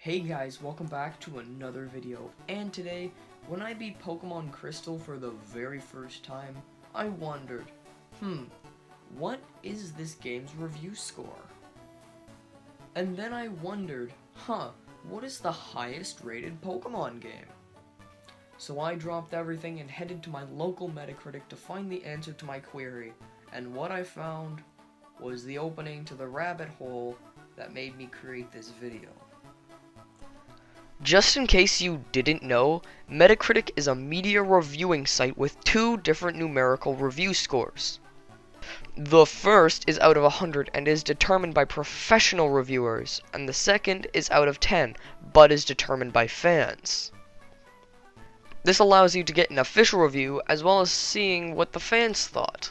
Hey guys, welcome back to another video, and today, when I beat Pokemon Crystal for the very first time, I wondered, what is this game's review score? And then I wondered, what is the highest rated Pokemon game? So I dropped everything and headed to my local Metacritic to find the answer to my query, and what I found was the opening to the rabbit hole that made me create this video. Just in case you didn't know, Metacritic is a media reviewing site with two different numerical review scores. The first is out of 100 and is determined by professional reviewers, and the second is out of 10, but is determined by fans. This allows you to get an official review as well as seeing what the fans thought.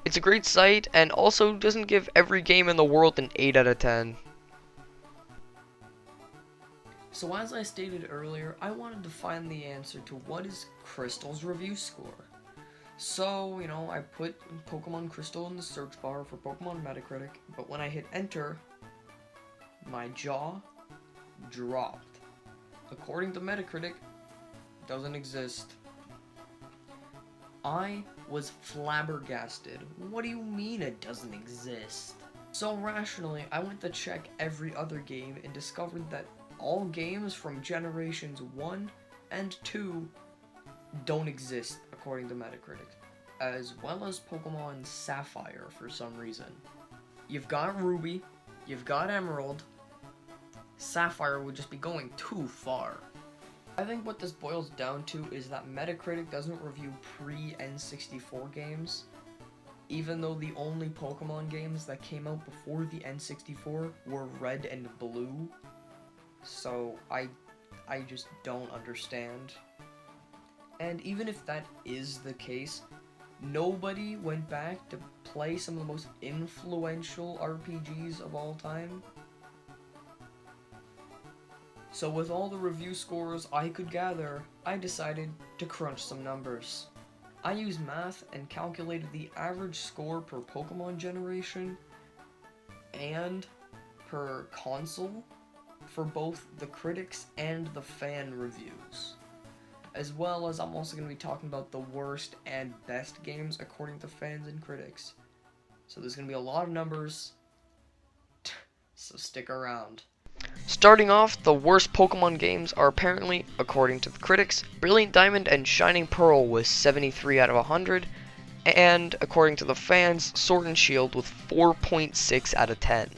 It's a great site and also doesn't give every game in the world an 8 out of 10. So as I stated earlier, I wanted to find the answer to what is Crystal's review score. So, I put Pokemon Crystal in the search bar for Pokemon Metacritic, but when I hit enter, my jaw dropped. According to Metacritic, it doesn't exist. I was flabbergasted. What do you mean it doesn't exist? So rationally, I went to check every other game and discovered that all games from generations 1 and 2 don't exist according to Metacritic, as well as Pokemon Sapphire for some reason. You've got Ruby, you've got Emerald, Sapphire would just be going too far. I think what this boils down to is that Metacritic doesn't review pre-N64 games, even though the only Pokemon games that came out before the N64 were Red and Blue. So, I just don't understand. And even if that is the case, nobody went back to play some of the most influential RPGs of all time. So with all the review scores I could gather, I decided to crunch some numbers. I used math and calculated the average score per Pokemon generation and per console for both the critics and the fan reviews. As well as I'm also going to be talking about the worst and best games according to fans and critics. So there's going to be a lot of numbers, so stick around. Starting off, the worst Pokemon games are apparently, according to the critics, Brilliant Diamond and Shining Pearl with 73 out of 100, and according to the fans, Sword and Shield with 4.6 out of 10.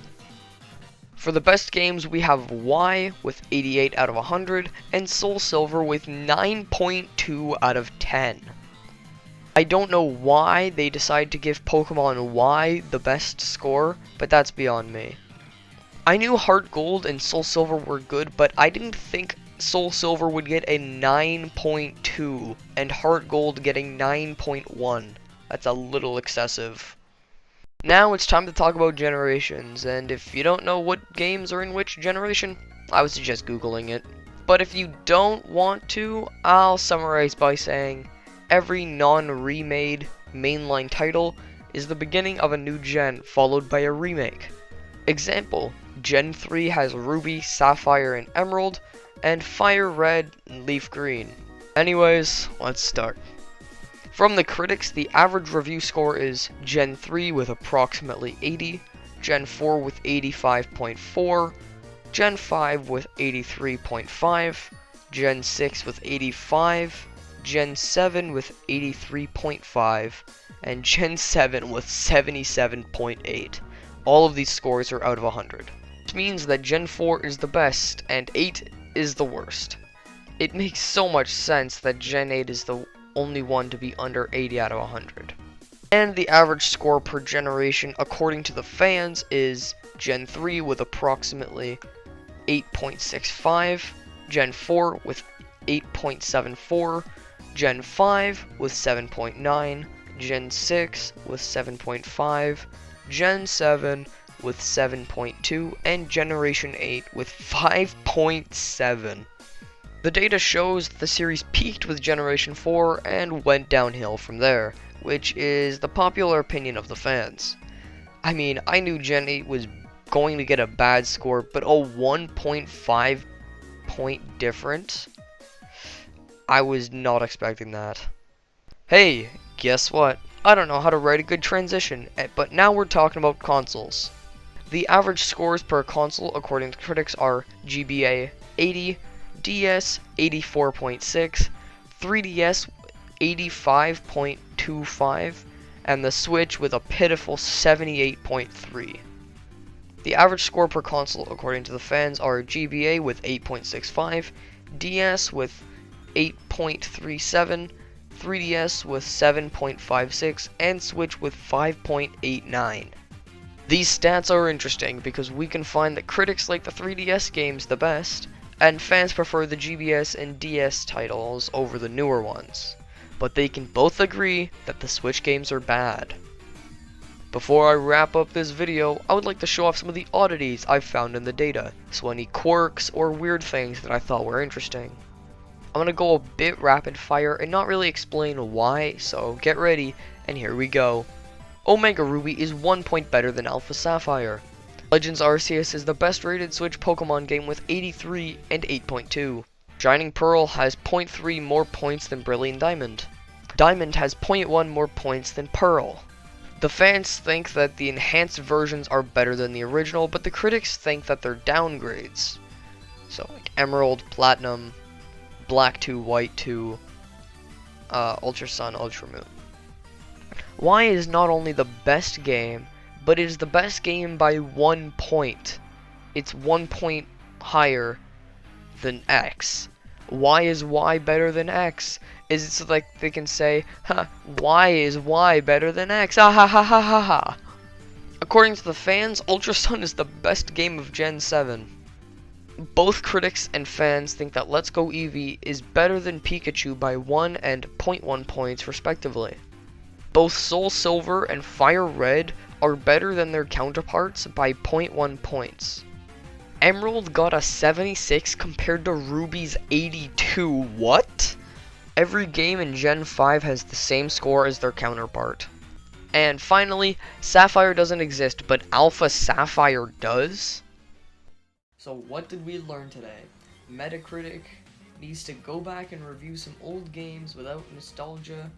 For the best games, we have Y with 88 out of 100, and Soul Silver with 9.2 out of 10. I don't know why they decide to give Pokemon Y the best score, but that's beyond me. I knew Heart Gold and Soul Silver were good, but I didn't think Soul Silver would get a 9.2, and Heart Gold getting 9.1. That's a little excessive. Now it's time to talk about generations, and if you don't know what games are in which generation, I would suggest Googling it. But if you don't want to, I'll summarize by saying every non-remade mainline title is the beginning of a new gen followed by a remake. Example, Gen 3 has Ruby, Sapphire, and Emerald, and Fire Red and Leaf Green. Anyways, let's start. From the critics, the average review score is Gen 3 with approximately 80, Gen 4 with 85.4, Gen 5 with 83.5, Gen 6 with 85, Gen 7 with 83.5, and Gen 7 with 77.8. All of these scores are out of 100. This means that Gen 4 is the best and 8 is the worst. It makes so much sense that Gen 8 is the only one to be under 80 out of 100. And the average score per generation according to the fans is Gen 3 with approximately 8.65, Gen 4 with 8.74, Gen 5 with 7.9, Gen 6 with 7.5, Gen 7 with 7.2, and Generation 8 with 5.7. The data shows that the series peaked with Generation 4 and went downhill from there, which is the popular opinion of the fans. I mean, I knew Gen 8 was going to get a bad score, but a 1.5 point difference? I was not expecting that. Hey, guess what? I don't know how to write a good transition, but now we're talking about consoles. The average scores per console according to critics are GBA 80, DS 84.6, 3DS 85.25, and the Switch with a pitiful 78.3. The average score per console according to the fans are GBA with 8.65, DS with 8.37, 3DS with 7.56, and Switch with 5.89. These stats are interesting because we can find that critics like the 3DS games the best, and fans prefer the GBS and DS titles over the newer ones. But they can both agree that the Switch games are bad. Before I wrap up this video, I would like to show off some of the oddities I've found in the data, so any quirks or weird things that I thought were interesting. I'm gonna go a bit rapid fire and not really explain why, so get ready, and here we go. Omega Ruby is 1 point better than Alpha Sapphire. Legends Arceus is the best rated Switch Pokemon game with 83 and 8.2. Shining Pearl has 0.3 more points than Brilliant Diamond. Diamond has 0.1 more points than Pearl. The fans think that the enhanced versions are better than the original, but the critics think that they're downgrades. So like Emerald, Platinum, Black 2, White 2, Ultra Sun, Ultra Moon. Y is not only the best game, but it is the best game by 1 point. It's 1 point higher than X. Why is Y better than X? Is it so like they can say, huh, why is Y better than X? Ah ha ha ha ha ha. According to the fans, Ultra Sun is the best game of Gen 7. Both critics and fans think that Let's Go Eevee is better than Pikachu by 1 and 0.1 points respectively. Both Soul Silver and Fire Red are better than their counterparts by 0.1 points. Emerald got a 76 compared to Ruby's 82. What? Every game in Gen 5 has the same score as their counterpart. And finally, Sapphire doesn't exist, but Alpha Sapphire does? So what did we learn today? Metacritic needs to go back and review some old games without nostalgia,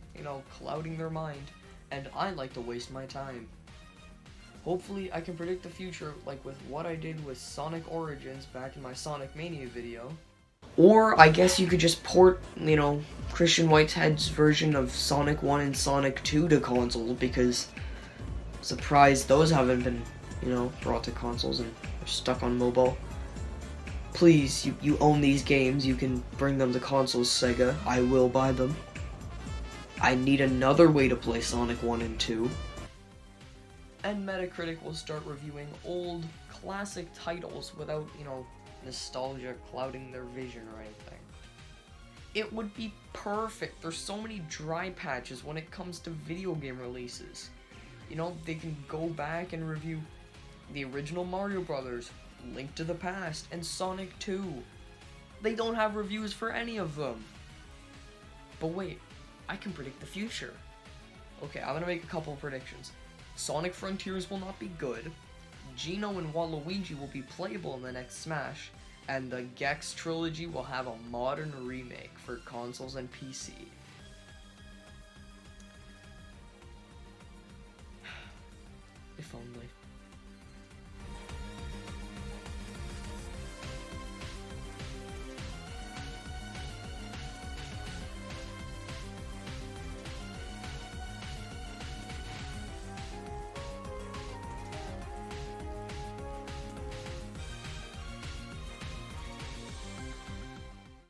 clouding their mind, and I like to waste my time. Hopefully I can predict the future like with what I did with Sonic Origins back in my Sonic Mania video. Or I guess you could just port, Christian Whitehead's version of Sonic 1 and Sonic 2 to consoles, because surprised those haven't been, brought to consoles and are stuck on mobile. Please, you own these games, you can bring them to consoles, Sega. I will buy them. I need another way to play Sonic 1 and 2. And Metacritic will start reviewing old, classic titles without, nostalgia clouding their vision or anything. It would be perfect. There's so many dry patches when it comes to video game releases. They can go back and review the original Mario Brothers, Link to the Past, and Sonic 2. They don't have reviews for any of them. But wait, I can predict the future. Okay, I'm gonna make a couple of predictions. Sonic Frontiers will not be good, Geno and Waluigi will be playable in the next Smash, and the Gex trilogy will have a modern remake for consoles and PC. If only.